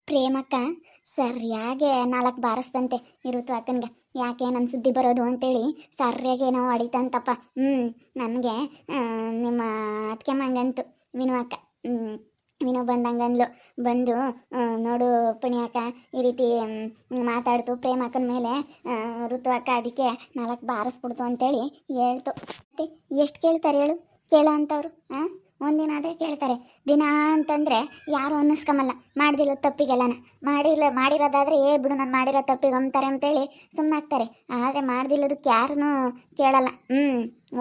ಪ್ರೇಮಕ್ಕ ಸರಿಯಾಗೆ ನಾಲ್ಕು ಬಾರಿಸ್ತಂತೆ ಇರುತ್ತು ಅಕ್ಕನ್ಗೆ. ಯಾಕೆ ನನ್ನ ಸುದ್ದಿ ಬರೋದು ಅಂತೇಳಿ ಸರಿಯಾಗೆ ನಾವು ಹೊಡಿತಂತಪ್ಪ. ನನಗೆ ನಿಮ್ಮ ಅದಕ್ಕೆ ಮಂಗಂತು ವಿನು ಅಕ್ಕ. ವಿನು ಬಂದಂಗಂದ್ಲು. ಬಂದು ನೋಡು ಪುಣ್ಯಾಕ ಈ ರೀತಿ ಮಾತಾಡ್ತು ಪ್ರೇಮಕ್ಕನ ಮೇಲೆ ಋತು ಅಕ್ಕ, ಅದಕ್ಕೆ ನಾಲ್ಕು ಬಾರಿಸ್ಬಿಡ್ತು ಅಂತೇಳಿ ಹೇಳ್ತು. ಮತ್ತೆ ಎಷ್ಟು ಕೇಳ್ತಾರೆ ಹೇಳು? ಕೇಳೋ ಅಂಥವ್ರು ಒಂದಿನ ಆದರೆ ಕೇಳ್ತಾರೆ, ದಿನ ಅಂತಂದರೆ ಯಾರು ಅನ್ನಿಸ್ಕೊಂಬಲ್ಲ. ಮಾಡ್ದಿಲ್ಲ ತಪ್ಪಿಗೆಲ್ಲನ ಮಾಡಿರೋದಾದರೆ ಬಿಡು ನಾನು ಮಾಡಿರೋ ತಪ್ಪಿಗೆ ಅಂತಾರೆ ಅಂತೇಳಿ ಸುಮ್ಮನಾಗ್ತಾರೆ. ಆದರೆ ಮಾಡ್ದಿಲ್ಲದಕ್ಕೆ ಯಾರೂ ಕೇಳಲ್ಲ.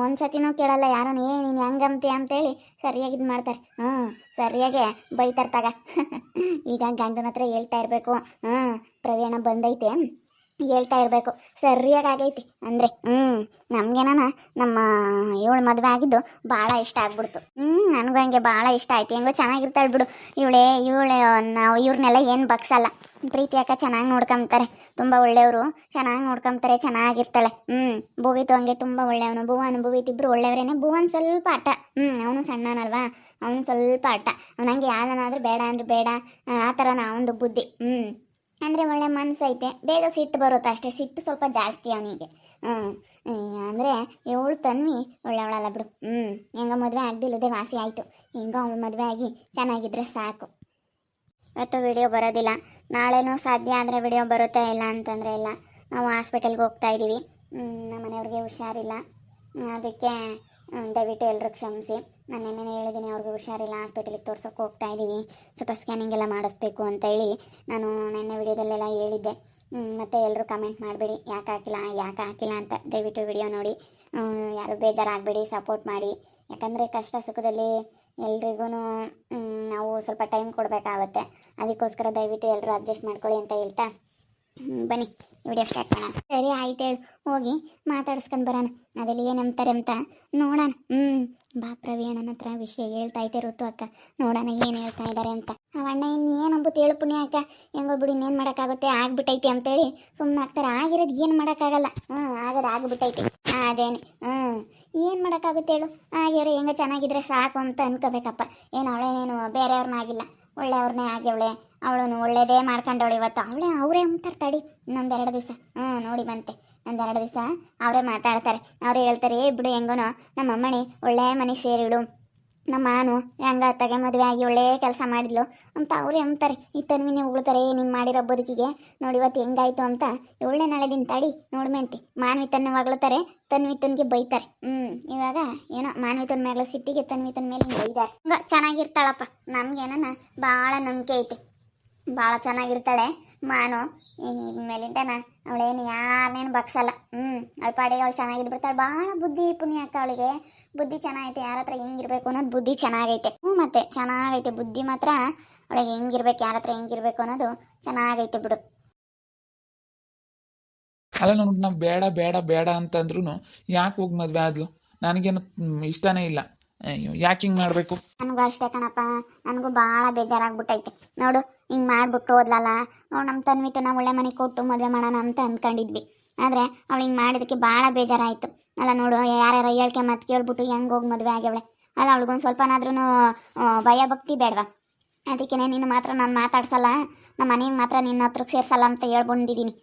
ಒಂದು ಸತಿನೂ ಕೇಳಲ್ಲ ಯಾರೂ. ನೀನು ಹೆಂಗಂತೆ ಅಂತೇಳಿ ಸರಿಯಾಗಿ ಇದು ಮಾಡ್ತಾರೆ. ಸರಿಯಾಗೆ ಬೈತಾರೆ ತಗ. ಈಗ ಗಂಡನ ಹತ್ರ ಹೇಳ್ತಾ ಇರಬೇಕು, ಪ್ರವೀಣ ಬಂದೈತೆ ಹೇಳ್ತಾ ಇರಬೇಕು. ಸರಿಯಾಗಿ ಆಗೈತಿ ಅಂದರೆ ನಮಗೇನ ನಮ್ಮ ಇವಳು ಮದುವೆ ಆಗಿದ್ದು ಭಾಳ ಇಷ್ಟ ಆಗ್ಬಿಡ್ತು. ನನಗೂ ಹಂಗೆ ಭಾಳ ಇಷ್ಟ ಆಯ್ತು. ಹೆಂಗೋ ಚೆನ್ನಾಗಿರ್ತಾಳೆ ಬಿಡು ಇವಳೆ. ನಾವು ಇವ್ರನ್ನೆಲ್ಲ ಏನು ಬಗ್ಸಲ್ಲ. ಪ್ರೀತಿ ಅಕ್ಕ ಚೆನ್ನಾಗಿ ನೋಡ್ಕೊಂತಾರೆ, ತುಂಬ ಒಳ್ಳೆಯವರು, ಚೆನ್ನಾಗಿ ನೋಡ್ಕೊಂತಾರೆ, ಚೆನ್ನಾಗಿರ್ತಾಳೆ. ಭುವಿತು ಹಂಗೆ ತುಂಬ ಒಳ್ಳೆಯವನು. ಭುವನ್ ಇಬ್ಬರು ಒಳ್ಳೆಯವರೇನೆ. ಭುವನ್ ಸ್ವಲ್ಪ ಆಟ, ಅವನು ಸಣ್ಣನಲ್ವಾ, ಅವನು ಸ್ವಲ್ಪ ಆಟ. ಅವನಂಗೆ ಯಾವ್ದನಾದ್ರೂ ಬೇಡ ಅಂದ್ರೆ ಬೇಡ, ಆ ಥರ ನಾವೊಂದು ಬುದ್ಧಿ. ಅಂದರೆ ಒಳ್ಳೆ ಮನಸ್ಸೈತೆ, ಬೇಗ ಸಿಟ್ಟು ಬರುತ್ತೆ ಅಷ್ಟೇ. ಸಿಟ್ಟು ಸ್ವಲ್ಪ ಜಾಸ್ತಿ ಅವನಿಗೆ. ಅಂದರೆ ಇವಳು ತನ್ವಿ ಒಳ್ಳೆಯವಳಲ್ಲ ಬಿಡು. ಹೆಂಗ ಮದುವೆ ಆಗದಿಲ್ಲದೆ ವಾಸಿ ಆಯಿತು. ಹೆಂಗೋ ಅವಳು ಮದುವೆ ಆಗಿ ಚೆನ್ನಾಗಿದ್ರೆ ಸಾಕು. ಇವತ್ತು ವಿಡಿಯೋ ಬರೋದಿಲ್ಲ, ನಾಳೆನೂ ಸಾಧ್ಯ ಆದರೆ ವಿಡಿಯೋ ಬರುತ್ತೆ. ಇಲ್ಲ ಅಂತಂದರೆ ಇಲ್ಲ. ನಾವು ಹಾಸ್ಪಿಟಲ್ಗೆ ಹೋಗ್ತಾ ಇದ್ದೀವಿ. ನಮ್ಮ ಮನೆಯವ್ರಿಗೆ ಹುಷಾರಿಲ್ಲ, ಅದಕ್ಕೆ ದಯವಿಟ್ಟು ಎಲ್ಲರೂ ಕ್ಷಮಿಸಿ. ನಾನು ನೆನ್ನೆ ಹೇಳಿದ್ದೀನಿ ಅವ್ರಿಗೆ ಹುಷಾರಿಲ್ಲ, ಹಾಸ್ಪಿಟಲಿಗೆ ತೋರ್ಸೋಕೆ ಹೋಗ್ತಾ ಇದ್ದೀವಿ, ಸ್ವಲ್ಪ ಸ್ಕ್ಯಾನಿಂಗ್ ಎಲ್ಲ ಮಾಡಿಸ್ಬೇಕು ಅಂತ ಹೇಳಿ ನಾನು ನೆನ್ನೆ ವಿಡಿಯೋದಲ್ಲೆಲ್ಲ ಹೇಳಿದ್ದೆ. ಮತ್ತು ಎಲ್ಲರೂ ಕಮೆಂಟ್ ಮಾಡಬೇಡಿ ಯಾಕೆ ಹಾಕಿಲ್ಲ ಅಂತ. ದಯವಿಟ್ಟು ವಿಡಿಯೋ ನೋಡಿ, ಯಾರು ಬೇಜಾರಾಗಬೇಡಿ, ಸಪೋರ್ಟ್ ಮಾಡಿ. ಯಾಕಂದರೆ ಕಷ್ಟ ಸುಖದಲ್ಲಿ ಎಲ್ರಿಗೂ ನಾವು ಸ್ವಲ್ಪ ಟೈಮ್ ಕೊಡಬೇಕಾಗತ್ತೆ. ಅದಕ್ಕೋಸ್ಕರ ದಯವಿಟ್ಟು ಎಲ್ಲರೂ ಅಡ್ಜಸ್ಟ್ ಮಾಡ್ಕೊಳ್ಳಿ ಅಂತ ಹೇಳ್ತಾ ಬನ್ನಿ ವಿಡಿಯೋ ಸ್ಟಾರ್ಟ್ ಮಾಡೋಣ. ಸರಿ ಆಯ್ತು ಹೇಳು, ಹೋಗಿ ಮಾತಾಡಿಸ್ಕೊಂಡು ಬರೋಣ. ಅದೆಲ್ಲ ಏನಂತಾರೆ ಅಂತ ನೋಡೋಣ. ಬಾ ಪ್ರವೀಣನ ಹತ್ರ ವಿಷಯ ಹೇಳ್ತಾ ಇದ್ದೆ ಋತು ಅಕ್ಕ, ನೋಡೋಣ ಏನು ಹೇಳ್ತಾ ಇದ್ದಾರೆ ಅಂತ. ಅವಣ್ಣ ಇನ್ನೇನಂಬುತ್ತೆ ಹೇಳು ಪುಣ್ಯ ಅಕ್ಕ. ಹೆಂಗೋ ಬಿಡಿ, ಇನ್ನೇನು ಮಾಡೋಕ್ಕಾಗುತ್ತೆ, ಆಗ್ಬಿಟ್ಟೈತಿ ಅಂತೇಳಿ ಸುಮ್ಮನೆ ಆಗ್ತಾರೆ. ಆಗಿರೋದು ಏನು ಮಾಡೋಕ್ಕಾಗಲ್ಲ. ಆಗ್ಬಿಟ್ಟೈತಿ ಅದೇನೆ. ಏನು ಮಾಡೋಕ್ಕಾಗುತ್ತೆ ಹೇಳು? ಆಗ್ಯವ್ರೆ ಹೆಂಗ ಚೆನ್ನಾಗಿದ್ರೆ ಸಾಕು ಅಂತ ಅನ್ಕೋಬೇಕಪ್ಪ. ಏನು ಅವಳೇನೇನು ಬೇರೆಯವ್ರನ್ನಾಗಿಲ್ಲ, ಒಳ್ಳೆಯವ್ರನ್ನೇ ಆಗ್ಯವಳೆ. ಅವಳು ಒಳ್ಳೇದೇ ಮಾಡ್ಕೊಂಡವಳು ಇವತ್ತು. ಅವರೇ ಅಂತಾರೆ ತಡಿ ಇನ್ನೊಂದೆರಡು ದಿವಸ. ನೋಡಿ ಬಂತೆ ಒಂದೆರಡು ದಿವಸ ಅವರೇ ಮಾತಾಡ್ತಾರೆ. ಅವರೇ ಹೇಳ್ತಾರೆ, ಬಿಡು ಹೆಂಗೋ ನಮ್ಮ ಅಮ್ಮಣಿ ಒಳ್ಳೆ ಮನೆ ಸೇರಿಡು, ನಮ್ಮ ಮಾನು ಹೆಂಗ ತಗೆ ಮದುವೆ ಆಗಿ ಒಳ್ಳೆ ಕೆಲಸ ಮಾಡಿದ್ಲು ಅಂತ ಅವರೇ ಅಂತಾರೆ. ಈ ತನ್ವಿನೇ ಉಳ್ತಾರೆ ನೀನು ಮಾಡಿರೋ ಬದುಕಿಗೆ. ನೋಡಿ ಇವತ್ತು ಹೆಂಗಾಯ್ತು ಅಂತ ಒಳ್ಳೆ ನಾಳೆ ದಿನ ತಡಿ ನೋಡ್ಮೆಂತಿ. ಮಾನ್ವಿತನ್ನ ಹೊಗಳ್ತಾರೆ, ತನ್ವಿತನ್ಗೆ ಬೈತಾರೆ. ಇವಾಗ ಏನೋ ಮಾನ್ವಿತನ ಮೇಲೆ ಸಿಟ್ಟಿಗೆ ತನ್ವಿತನ ಮೇಲೆ ಬೈತಾರೆ. ಚೆನ್ನಾಗಿರ್ತಾಳಪ್ಪ, ನಮ್ಗೇನ ಭಾಳ ನಂಬಿಕೆ ಐತೆ. ಭಾಳ ಚೆನ್ನಾಗಿರ್ತಾಳೆ ಮಾನು. ಮೇಲಿಂದನ ಅವಳೇನು ಯಾರನ್ನೇನು ಬಗ್ಸಲ್ಲ. ಅವಳ ಪಾಡಿಗೆ ಅವಳು ಚೆನ್ನಾಗಿದ್ದು ಬಿಡ್ತಾಳೆ. ಭಾಳ ಬುದ್ಧಿ ಪುಣ್ಯ ಅಕ್ಕ, ಅವಳಿಗೆ ಬುದ್ಧಿ ಚೆನ್ನಾಗೈತೆ. ಯಾರ ಹತ್ರ ಹೆಂಗಿರ್ಬೇಕು ಅನ್ನೋದು ಬುದ್ಧಿ ಚೆನ್ನಾಗೈತೆ. ಮತ್ತೆ ಚೆನ್ನಾಗೈತೆ ಬುದ್ಧಿ ಮಾತ್ರ. ಅವಳಿಗೆ ಹೆಂಗಿರ್ಬೇಕು, ಯಾರ ಹತ್ರ ಹೆಂಗಿರ್ಬೇಕು ಅನ್ನೋದು ಚೆನ್ನಾಗೈತೆ ಬಿಡು. ಅಲ್ಲ ನೋಡಿ, ನಾವು ಬೇಡ ಬೇಡ ಬೇಡ ಅಂತಂದ್ರೂ ಯಾಕೆ ಹೋಗಿ ಮದುವೆ ಆದ್ಲು? ನನಗೇನು ಇಷ್ಟನೇ ಇಲ್ಲ. ಅಯ್ಯೋ, ಯಾಕೆ ಹಿಂಗೆ ಮಾಡಬೇಕು? ನನಗೂ ಅಷ್ಟೇ ಕಣಪ್ಪ, ನನಗೂ ಭಾಳ ಬೇಜಾರಾಗ್ಬಿಟ್ಟೈತೆ. ನೋಡು ಹಿಂಗೆ ಮಾಡಿಬಿಟ್ಟು ಹೋದ್ಲಲ್ಲ. ನೋಡು ನಮ್ಮ ತನ್ವಿತು ನಾವು ಒಳ್ಳೆ ಮನೆ ಕೊಟ್ಟು ಮದುವೆ ಮಾಡೋಣ ಅಂತ ಅಂದ್ಕೊಂಡಿದ್ವಿ. ಆದರೆ ಅವಳು ಹಿಂಗೆ ಮಾಡಿದ್ದಕ್ಕೆ ಭಾಳ ಬೇಜಾರಾಯಿತು. ಅಲ್ಲ ನೋಡು, ಯಾರ್ಯಾರೋ ಹೇಳ್ಕೆ ಮತ್ತೆ ಕೇಳ್ಬಿಟ್ಟು ಹೆಂಗೆ ಹೋಗಿ ಮದುವೆ ಆಗ್ಯವಳೆ. ಅಲ್ಲ ಅವಳಿಗೊಂದು ಸ್ವಲ್ಪನಾದ್ರೂ ಭಯ ಭಕ್ತಿ ಬೇಡವಾ? ಅದಕ್ಕೆ ನಿನ್ನ ಮಾತ್ರ ನಾನು ಮಾತಾಡ್ಸಲ್ಲ, ನಮ್ಮ ಮನೆಗೆ ಮಾತ್ರ ನಿನ್ನ ಹತ್ರಕ್ಕೆ ಸೇರ್ಸಲ್ಲ ಅಂತ ಹೇಳ್ಬಂದಿದ್ದೀನಿ.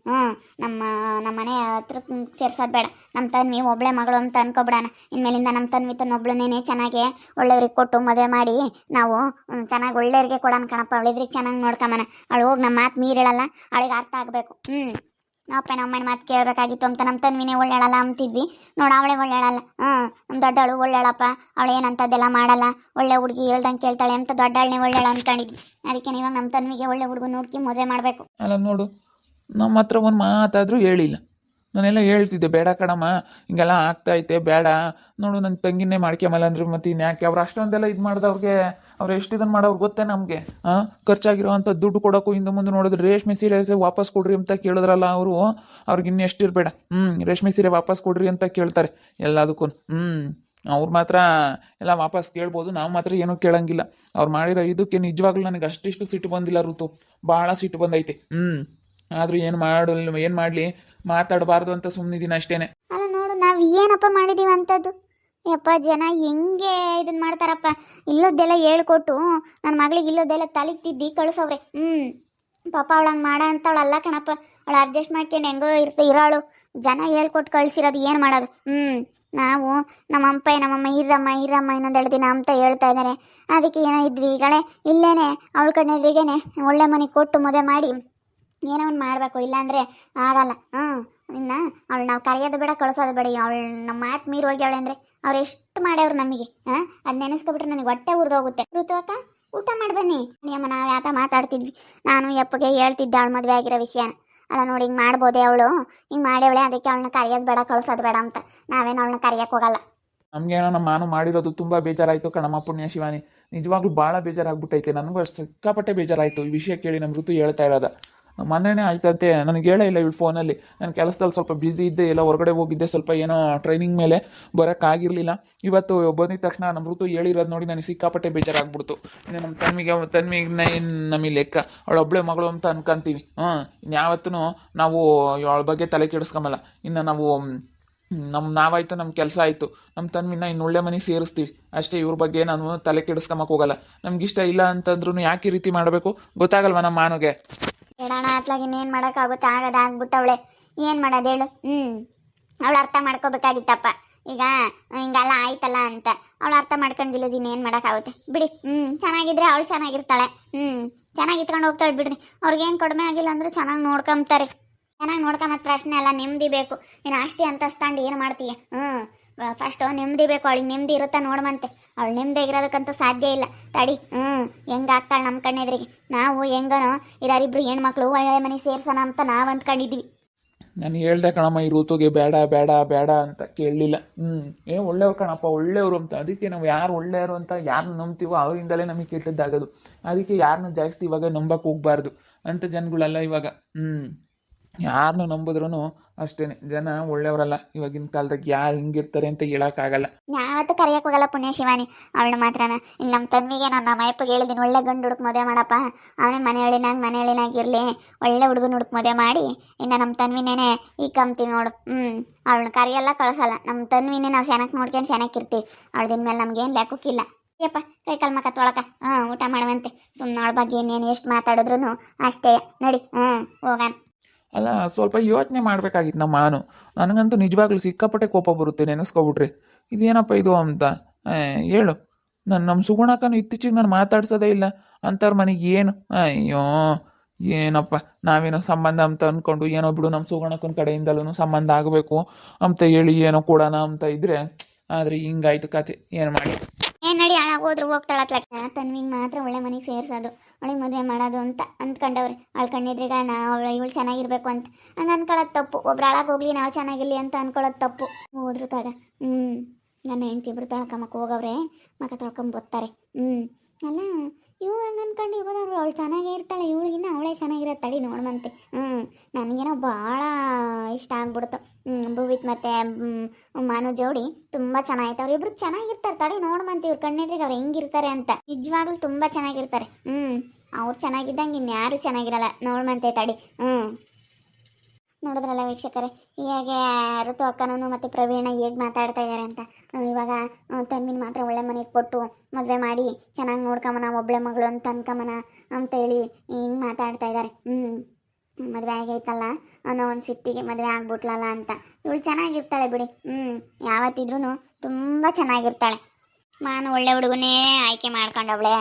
ನಮ್ಮ ಮನೆ ಹತ್ರಕ್ಕೆ ಸೇರ್ಸೋದು ಬೇಡ. ನಮ್ಮ ತನ್ವಿ ಒಬ್ಬಳೆ ಮಗಳು ಅಂತ ಅನ್ಕೊಬಿಡೋಣ. ಇನ್ಮೇಲಿಂದ ನಮ್ಮ ತನ್ವಿ ತನ್ನೊಬ್ಳನ್ನೇ ಚೆನ್ನಾಗಿ ಒಳ್ಳೆಯವ್ರಿಗೆ ಕೊಟ್ಟು ಮದುವೆ ಮಾಡಿ ನಾವು ಚೆನ್ನಾಗಿ ಒಳ್ಳೆಯವ್ರಿಗೆ ಕೊಡೋಣ ಕಣಪ್ಪ. ಅವಳಿದ್ರಿಗೆ ಚೆನ್ನಾಗಿ ನೋಡ್ಕೊಂಬನ. ಅವಳು ಹೋಗಿ ನಮ್ಮ ಮಾತು ಮೀರಿಳಲ್ಲ, ಅವಳಿಗೆ ಅರ್ಥ ಆಗಬೇಕು. ಅಪ್ಪ ನಮ್ಮನೆ ಮಾತು ಕೇಳಬೇಕಾಗಿತ್ತು ಅಂತ ನಮ್ಮ ತನ್ವಿನೇ ಒಳ್ಳೆಯಳಲ್ಲ ಅಂತಿದ್ವಿ. ನೋಡು ಅವಳೇ ಒಳ್ಳೆಯಳಲ್ಲ. ನಮ್ಮ ದೊಡ್ಡವಳು ಒಳ್ಳೆಯಳಪ್ಪ, ಅವಳು ಏನಂತದ್ದೆಲ್ಲ ಮಾಡಲ್ಲ, ಒಳ್ಳೆ ಹುಡುಗಿ ಹೇಳ್ದಂಗೆ ಕೇಳ್ತಾಳೆ ಅಂತ ದೊಡ್ಡವಳನ್ನೇ ಒಳ್ಳೆಯಳು ಅಂದ್ಕೊಂಡಿದ್ವಿ. ಅದಕ್ಕೆ ಇವಾಗ ನಮ್ಮ ತನ್ವಿಗೆ ಒಳ್ಳೆ ಹುಡುಗ ನೋಡ್ಕಿ ಮದುವೆ ಮಾಡಬೇಕು. ಅಲ್ಲ ನೋಡು, ನಮ್ಮ ಹತ್ರ ಒಂದು ಮಾತಾದರೂ ಹೇಳಿಲ್ಲ. ನಾನೆಲ್ಲ ಹೇಳ್ತಿದ್ದೆ, ಬೇಡ ಕಣಮ್ಮ ಹಿಂಗೆಲ್ಲ ಆಗ್ತಾಯಿತ್ತೆ ಬೇಡ. ನೋಡು ನನ್ನ ತಂಗಿನೇ ಮಾಡ್ಕೊಂಬಲ್ಲ ಅಂದ್ರೆ ಮತ್ತೆ ಇನ್ಯಾಕೆ? ಅವ್ರು ಅಷ್ಟೊಂದೆಲ್ಲ ಇದು ಮಾಡ್ದವ್ರಿಗೆ ಅವ್ರು ಎಷ್ಟು ಇದನ್ನು ಮಾಡೋರು ಗೊತ್ತೇ ನಮಗೆ? ಖರ್ಚಾಗಿರೋ ಅಂಥ ದುಡ್ಡು ಕೊಡೋಕ್ಕೂ ಹಿಂದೆ ಮುಂದೆ ನೋಡಿದ್ರೆ ರೇಷ್ಮೆ ಸೀರೆ ವಾಪಸ್ ಕೊಡ್ರಿ ಅಂತ ಕೇಳಿದ್ರಲ್ಲ ಅವರು. ಅವ್ರಿಗೆ ಇನ್ನೆಷ್ಟಿರಬೇಡ, ರೇಷ್ಮೆ ಸೀರೆ ವಾಪಸ್ ಕೊಡ್ರಿ ಅಂತ ಕೇಳ್ತಾರೆ ಎಲ್ಲದಕ್ಕೂ. ಅವ್ರು ಮಾತ್ರ ಎಲ್ಲ ವಾಪಸ್ ಕೇಳ್ಬೋದು, ನಾವು ಮಾತ್ರ ಏನೂ ಕೇಳಂಗಿಲ್ಲ. ಅವ್ರು ಮಾಡಿರೋ ಇದಕ್ಕೆ ನಿಜವಾಗ್ಲೂ ನನಗೆ ಅಷ್ಟಿಷ್ಟು ಸಿಟ್ಟು ಬಂದಿಲ್ಲ ಋತು, ಭಾಳ ಸಿಟ್ಟು ಬಂದೈತೆ. ಆದರೂ ಏನು ಮಾಡಲಿ, ಮಾತಾಡಬಾರ್ದು ಅಂತ ಸುಮ್ಮನಿದ್ದೀನಿ ಅಷ್ಟೇನೆ. ಅಲ್ಲ ನೋಡು, ನಾವು ಏನಪ್ಪ ಮಾಡಿದೀವಿ ಅಂಥದ್ದು? ಯಪ್ಪ ಜನ ಹೆಂಗೆ ಇದನ್ನ ಮಾಡ್ತಾರಪ್ಪ. ಇಲ್ಲೋದೆಲ್ಲ ಹೇಳ್ಕೊಟ್ಟು ನನ್ನ ಮಗಳಿಗೆ ಇಲ್ಲೋದೆಲ್ಲ ತಲೆಗೆ ತಿದ್ದಿ ಕಳಿಸವ್ರೆ. ಪಾಪ ಅವಳು ಹಂಗೆ ಮಾಡ ಅಂತವಳಲ್ಲ ಕಣಪ್ಪ. ಅವಳು ಅಡ್ಜಸ್ಟ್ ಮಾಡ್ಕೊಂಡು ಹೆಂಗೋ ಇರೋಳು. ಜನ ಹೇಳ್ಕೊಟ್ಟು ಕಳ್ಸಿರೋದು ಏನು ಮಾಡೋದು. ನಾವು ನಮ್ಮ ನಮ್ಮಮ್ಮ ಇರಮ್ಮ ಇನ್ನೊಂದೆರಡು ದಿನ ಅಂತ ಹೇಳ್ತಾ ಇದ್ದಾರೆ. ಅದಕ್ಕೆ ಏನೋ ಇದ್ವಿ ಈಗಲೇ ಇಲ್ಲೇನೆ ಅವಳ ಕಣ್ಣೆದ್ರಿಗೇನೆ ಒಳ್ಳೆ ಮನೆ ಕೊಟ್ಟು ಮದುವೆ ಮಾಡಿ ಏನೋ ಒಂದು ಮಾಡಬೇಕು, ಇಲ್ಲಾಂದರೆ ಆಗಲ್ಲ. ಇನ್ನು ಅವಳು ನಾವು ಕರೆಯೋದು ಬೇಡ ಕಳಿಸೋದು ಬೇಡ. ಅವಳು ನಮ್ಮ ಮಾತು ಮೀರಿ ಹೋಗ್ಯಾವಳೆ ಅಂದರೆ ಅವ್ರು ಎಷ್ಟು ಮಾಡ್ಯವ್ರು ನಮಗೆ. ಅದು ನೆನೆಸ್ಕೊಬಿಟ್ರೆ ನನಗೆ ಹೊಟ್ಟೆ ಉರಿದೋಗುತ್ತೆ. ಋತು ಅಕ್ಕ ಊಟ ಮಾಡಿ ಬನ್ನಿ. ಅಮ್ಮ ನಾವು ಯಾತ ಮಾತಾಡ್ತಿದ್ವಿ. ನಾನು ಎಪ್ಪಗೆ ಹೇಳ್ತಿದ್ದೆ ಅವಳು ಮದುವೆ ಆಗಿರೋ ವಿಷಯನ. ಅಲ್ಲ ನೋಡಿ ಹಿಂಗೆ ಮಾಡ್ಬೋದೆ ಅವಳು, ಹಿಂಗೆ ಮಾಡ್ಯವಳೆ, ಅದಕ್ಕೆ ಅವಳನ್ನ ಕರೆಯೋದು ಬೇಡ ಕಳ್ಸೋದು ಬೇಡ ಅಂತ ನಾವೇನು ಅವಳನ್ನ ಕರೆಯೋಕೆ ಹೋಗಲ್ಲ. ನಮಗೇನೋ ನಮ್ಮ ಮಾನು ಮಾಡಿರೋದು ತುಂಬ ಬೇಜಾರಾಯಿತು ಕಣಮ್ಮ ಪುಣ್ಯ ಶಿವಾನಿ. ನಿಜವಾಗ್ಲೂ ಭಾಳ ಬೇಜಾರಾಗ್ಬಿಟ್ಟೈತೆ. ನನಗೂ ಅಷ್ಟು ಸಿಕ್ಕಾಪಟ್ಟೆ ಬೇಜಾರಾಯಿತು ಈ ವಿಷಯ ಕೇಳಿ ನಮ್ಮ ಋತು ಹೇಳ್ತಾ ಇರೋದ. ಮೊನ್ನೆನೇ ಆಯ್ತಂತೆ, ನನಗೆ ಹೇಳೇ ಇಲ್ಲ ಇವಳು ಫೋನಲ್ಲಿ. ನಾನು ಕೆಲಸದಲ್ಲಿ ಸ್ವಲ್ಪ ಬ್ಯುಸಿ ಇದ್ದೆ, ಎಲ್ಲ ಹೊರಗಡೆ ಹೋಗಿದ್ದೆ, ಸ್ವಲ್ಪ ಏನೋ ಟ್ರೈನಿಂಗ್ ಮೇಲೆ ಬರೋಕ್ಕಾಗಿರಲಿಲ್ಲ. ಇವತ್ತು ಬಂದಿದ ತಕ್ಷಣ ನಮ್ಮ ಋತು ಹೇಳಿರೋದು ನೋಡಿ ನನಗೆ ಸಿಕ್ಕಾಪಟ್ಟೆ ಬೇಜಾರಾಗ್ಬಿಡ್ತು. ಇನ್ನು ನಮ್ಮ ತನ್ವಿಗೆ ಏನು ನಮಗೆ ಲೆಕ್ಕ, ಅವಳೊಬ್ಬಳೆ ಮಗಳು ಅಂತ ಅನ್ಕೊಂತೀವಿ. ಇನ್ಯಾವತ್ತೂ ನಾವು ಅವಳ ಬಗ್ಗೆ ತಲೆ ಕೆಡಿಸ್ಕೊಂಬಲ್ಲ. ಇನ್ನು ನಾವು ನಾವಾಯ್ತು, ನಮ್ಮ ಕೆಲಸ ಆಯಿತು, ನಮ್ಮ ತನ್ವಿನ ಇನ್ನು ಒಳ್ಳೆ ಮನೆ ಸೇರಿಸ್ತೀವಿ ಅಷ್ಟೇ. ಇವ್ರ ಬಗ್ಗೆ ನಾನು ತಲೆ ಕೆಡಿಸ್ಕೊಂಬಕ್ಕೆ ಹೋಗಲ್ಲ. ನಮ್ಗಿಷ್ಟ ಇಲ್ಲ ಅಂತಂದ್ರೂ ಯಾಕೆ ಈ ರೀತಿ ಮಾಡಬೇಕು ಗೊತ್ತಾಗಲ್ವ ನಮ್ಮ ಮಾನುಗೆ. ಬೇಡಣ ಅತ್ಲಾಗ ಇನ್ನೇನು ಮಾಡೋಕ್ಕಾಗುತ್ತೆ, ಆಗ್ಬಿಟ್ಟವಳೆ. ಏನು ಮಾಡೋದು ಹೇಳು. ಅವಳು ಅರ್ಥ ಮಾಡ್ಕೋಬೇಕಾಗಿತ್ತಪ್ಪ. ಈಗ ಹಿಂಗೆಲ್ಲ ಆಯ್ತಲ್ಲ ಅಂತ ಅವಳು ಅರ್ಥ ಮಾಡ್ಕೊಂಡಿಲ್ಲದು ಇನ್ನೇನು ಮಾಡೋಕ್ಕಾಗುತ್ತೆ ಬಿಡಿ. ಚೆನ್ನಾಗಿದ್ರೆ ಅವಳು ಚೆನ್ನಾಗಿರ್ತಾಳೆ. ಚೆನ್ನಾಗಿ ಇತ್ಕೊಂಡು ಹೋಗ್ತಾಳೆ ಬಿಡ್ರಿ. ಅವ್ರಿಗೇನು ಕಡಿಮೆ ಆಗಿಲ್ಲ ಅಂದರೂ ಚೆನ್ನಾಗಿ ನೋಡ್ಕೊಂತಾರೆ. ಚೆನ್ನಾಗಿ ನೋಡ್ಕೊಂಬತ್ತು ಪ್ರಶ್ನೆ ಅಲ್ಲ, ನೆಮ್ಮದಿ ಬೇಕು. ನೀನು ಆಸ್ತಿ ಅಂತಸ್ತಾಂಡು ಏನು ಮಾಡ್ತೀಯ? ಫಸ್ಟು ನೆಮ್ಮದಿ ಬೇಕು. ಅವಳಿಗೆ ನೆಮ್ಮದಿ ಇರುತ್ತಾ ನೋಡ್ಮಂತೆ. ಅವಳು ನೆಮ್ಮದಿಯಾಗಿರೋದಕ್ಕಂತೂ ಸಾಧ್ಯ ಇಲ್ಲ. ತಡಿ ಹೆಂಗಾಗ್ತಾಳೆ ನಮ್ಮ ಕಣ್ಣೆದ್ರಿಗೆ. ನಾವು ಹೆಂಗನೋ ಇರೋರಿಬ್ರು ಹೆಣ್ಮಕ್ಳು ಒಳ್ಳೆ ಮನೆ ಸೇರ್ಸೋಣ ಅಂತ ನಾವು ಅಂದ್ಕೊಂಡಿದ್ವಿ. ನಾನು ಹೇಳ್ದೆ ಕಣಮ್ಮ ಈ ಋತುಗೆ ಬೇಡ ಬೇಡ ಬೇಡ ಅಂತ, ಕೇಳಲಿಲ್ಲ. ಒಳ್ಳೆಯವ್ರು ಕಣಪ್ಪ, ಒಳ್ಳೆಯವರು ಅಂತ. ಅದಕ್ಕೆ ನಾವು ಯಾರು ಒಳ್ಳೆಯವರು ಅಂತ ಯಾರನ್ನ ನಂಬ್ತೀವೋ ಅವರಿಂದಲೇ ನಮಗೆ ಕೆಟ್ಟದ್ದಾಗೋದು. ಅದಕ್ಕೆ ಯಾರನ್ನೂ ಜಾಸ್ತಿ ಇವಾಗ ನಂಬಕ್ಕೆ ಹೋಗ್ಬಾರ್ದು ಅಂತ ಜನಗಳೆಲ್ಲ ಇವಾಗ. ಯಾರನ್ನು ನಂಬಿದ್ರೂ ಅಷ್ಟೇ, ಜನ ಒಳ್ಳೆಯವರಲ್ಲ ಇವಾಗಿನ ಕಾಲದಾಗ. ಯಾರು ಹಿಂಗಿರ್ತಾರೆ ಅಂತ ಹೇಳೋಕ್ಕಾಗಲ್ಲ. ಯಾವತ್ತೂ ಕರೆಯೋಕೆ ಹೋಗಲ್ಲ ಪುಣ್ಯ ಶಿವಾನಿ ಅವಳು ಮಾತ್ರನ. ಇನ್ನು ನಮ್ಮ ತನ್ವಿಗೆ ನಾನು ನಮ್ಮ ಅಪ್ಪಗೆ ಹೇಳಿದ್ದೀನಿ, ಒಳ್ಳೆ ಗಂಡು ಹುಡುಕ್ ಮದುವೆ ಮಾಡಪ್ಪ, ಅವನೇ ಮನೆಯೊಳಿನಾಗಿರಲಿ, ಒಳ್ಳೆ ಹುಡುಗನ ಹುಡುಕ್ ಮದುವೆ ಮಾಡಿ ಇನ್ನು ನಮ್ಮ ತನ್ವಿನೇನೆ ಈ ಕಂಬ್ತೀವಿ ನೋಡು. ಅವಳನ್ನ ಕರೆಯಲ್ಲ ಕಳಿಸಲ್ಲ. ನಮ್ಮ ತನ್ವಿನೇ ನಾವು ಚೆನ್ನಾಗಿ ನೋಡ್ಕೊಂಡು ಚೆನ್ನಾಗಿರ್ತೀವಿ. ಅವಳದಿನ ಮೇಲೆ ನಮ್ಗೇನು ಲೆಕ್ಕಕ್ಕಿಲ್ಲ. ಯಪ್ಪ ಕೈ ಕಾಲು ಮಕ್ಕ ತೊಳಕ ಊಟ ಮಾಡುವಂತೆ. ಸುಮ್ಮನೆ ಅವಳ ಬಗ್ಗೆ ಇನ್ನೇನು ಎಷ್ಟು ಮಾತಾಡಿದ್ರು ಅಷ್ಟೇ. ನಡಿ ಹೋಗೋಣ. ಅಲ್ಲ, ಸ್ವಲ್ಪ ಯೋಚನೆ ಮಾಡಬೇಕಾಗಿತ್ತು ನಮ್ಮ ಮಾನು. ನನಗಂತೂ ನಿಜವಾಗ್ಲೂ ಸಿಕ್ಕಾಪಟ್ಟೆ ಕೋಪ ಬರುತ್ತೆ ನೆನೆಸ್ಕೊಬಿಟ್ರೆ. ಇದೇನಪ್ಪ ಇದು ಅಂತ ಹೇಳು. ನಮ್ಮ ಸುಗುಣಕ್ಕನು ಇತ್ತೀಚೆಗೆ ನಾನು ಮಾತಾಡ್ಸೋದೇ ಇಲ್ಲ. ಅಂಥವ್ರ ಮನೆಗೆ ಏನು? ಅಯ್ಯೋ ಏನಪ್ಪ, ನಾವೇನೋ ಸಂಬಂಧ ಅಂತ ಅಂದ್ಕೊಂಡು ಏನೋ ಬಿಡು ನಮ್ಮ ಸುಗುಣಕ್ಕನ ಕಡೆಯಿಂದಲೂ ಸಂಬಂಧ ಆಗಬೇಕು ಅಂತ ಹೇಳಿ ಏನೋ ಕೊಡೋಣ ಅಂತ ಇದ್ದರೆ, ಆದರೆ ಹಿಂಗಾಯ್ತು ಕತೆ. ಏನು ಮಾಡಿ ನಡಿ ಹೋದ್ರು ಹೋಗ್ತಾಳತ್ಲಕ್ಕ. ತನ್ವಿಗೆ ಮಾತ್ರ ಒಳ್ಳೆ ಮನೆಗೆ ಸೇರ್ಸೋದು, ಅವಳಿಗೆ ಮದುವೆ ಮಾಡೋದು ಅಂತ ಅಂದ್ಕೊಂಡವ್ರೆ. ಅವಳು ಕಣ್ಣಿದ್ರಿಗ ಇವಳು ಚೆನ್ನಾಗಿರ್ಬೇಕು ಅಂತ ಹಂಗೆ ಅನ್ಕೊಳ್ಳೋದು ತಪ್ಪು. ಒಬ್ರು ಹಾಳಾಗಿ ಹೋಗ್ಲಿ ನಾವು ಚೆನ್ನಾಗಿರ್ಲಿ ಅಂತ ಅನ್ಕೊಳ್ಳೋದು ತಪ್ಪು. ಹೋದ್ರು ತಾಗ ನನ್ನ ಹೆಂಡ್ತಿ ಇಬ್ರು ತೊಳ್ಕೊಂಬಕ್ಕೆ ಹೋಗವ್ರೆ, ಮಕ್ಕ ತೊಳ್ಕೊಂಬರ್ತಾರೆ. ಅಲ್ಲ ಇವ್ರು ಹಂಗೆ ಅನ್ಕೊಂಡು ಇರ್ಬೋದವ್ರು. ಅವಳು ಚೆನ್ನಾಗೇ ಇರ್ತಾಳೆ, ಇವಳಿಗಿನ್ನ ಅವಳೇ ಚೆನ್ನಾಗಿರೋ ತಡಿ ನೋಡ್ಮಂತೆ. ನನಗೇನೋ ಭಾಳ ಇಷ್ಟ ಆಗ್ಬಿಡ್ತು. ಭುವಿತ್ ಮತ್ತು ಮಾನು ಜೋಡಿ ತುಂಬ ಚೆನ್ನಾಗಿತ್ತು. ಅವ್ರಿಬ್ರು ಚೆನ್ನಾಗಿರ್ತಾರೆ. ತಡಿ ನೋಡ್ಮಂತೆ ಇವ್ರು ಕಣ್ಣೆದ್ರಿಗೆ ಅವ್ರು ಹೆಂಗಿರ್ತಾರೆ ಅಂತ. ನಿಜವಾಗ್ಲೂ ತುಂಬ ಚೆನ್ನಾಗಿರ್ತಾರೆ. ಅವ್ರು ಚೆನ್ನಾಗಿದ್ದಂಗೆ ಇನ್ಯಾರು ಚೆನ್ನಾಗಿರಲ್ಲ. ನೋಡ್ಮಂತೆ ತಡಿ. ನೋಡಿದ್ರಲ್ಲ ವೀಕ್ಷಕರೇ, ಹೇಗೆ ಋತು ಅಕ್ಕನೂ ಮತ್ತು ಪ್ರವೀಣ ಹೇಗೆ ಮಾತಾಡ್ತಾ ಇದ್ದಾರೆ ಅಂತ. ಇವಾಗ ತನ್ವಿನ ಮಾತ್ರ ಒಳ್ಳೆ ಮನೆಗೆ ಕೊಟ್ಟು ಮದುವೆ ಮಾಡಿ ಚೆನ್ನಾಗಿ ನೋಡ್ಕೊಂಬನ, ಒಬ್ಬಳೆ ಮಗಳು ಅಂತ ಅನ್ಕೊಂಬನ ಅಂತೇಳಿ ಹಿಂಗೆ ಮಾತಾಡ್ತಾ ಇದ್ದಾರೆ. ಮದುವೆ ಆಗೈತಲ್ಲ ಅನ್ನೋ ಒಂದು ಸಿಟ್ಟಿಗೆ ಮದುವೆ ಆಗ್ಬಿಟ್ಲಲ್ಲ ಅಂತ. ಇವಳು ಚೆನ್ನಾಗಿರ್ತಾಳೆ ಬಿಡಿ. ಯಾವತ್ತಿದ್ರೂ ತುಂಬ ಚೆನ್ನಾಗಿರ್ತಾಳೆ. ಮಾನು ಒಳ್ಳೆ ಹುಡುಗನೇ ಆಯ್ಕೆ ಮಾಡ್ಕೊಂಡವಳೆ.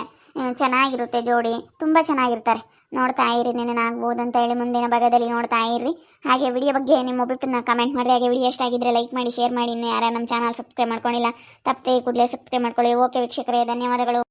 ಚೆನ್ನಾಗಿರುತ್ತೆ ಜೋಡಿ, ತುಂಬ ಚೆನ್ನಾಗಿರ್ತಾರೆ. ನೋಡ್ತಾ ಇರಿ, ನೆನನಾಗ್ಬೋದು ಅಂತ ಹೇಳಿ ಮುಂದಿನ ಭಾಗದಲ್ಲಿ ನೋಡ್ತಾ ಇರ್ರಿ. ಹಾಗೆ ವಿಡಿಯೋ ಬಗ್ಗೆ ನಿಮ್ಮ ಒಬ್ಬರನ್ನ ಕಮೆಂಟ್ ಮಾಡಿರಿ. ಹಾಗೆ ವಿಡಿಯೋ ಇಷ್ಟ ಆಗಿದ್ರೆ ಲೈಕ್ ಮಾಡಿ, ಶೇರ್ ಮಾಡಿ. ಇನ್ನೂ ಯಾರು ನಮ್ಮ ಚಾನಲ್ ಸಬ್ಸ್ಕ್ರೈಬ್ ಮಾಡ್ಕೊಂಡಿಲ್ಲ ತಪ್ಪದೆ ಕೂಡಲೇ ಸಬ್ಸ್ಕ್ರೈಬ್ ಮಾಡ್ಕೊಳ್ಳಿ. ಓಕೆ ವೀಕ್ಷಕರೇ, ಧನ್ಯವಾದಗಳು.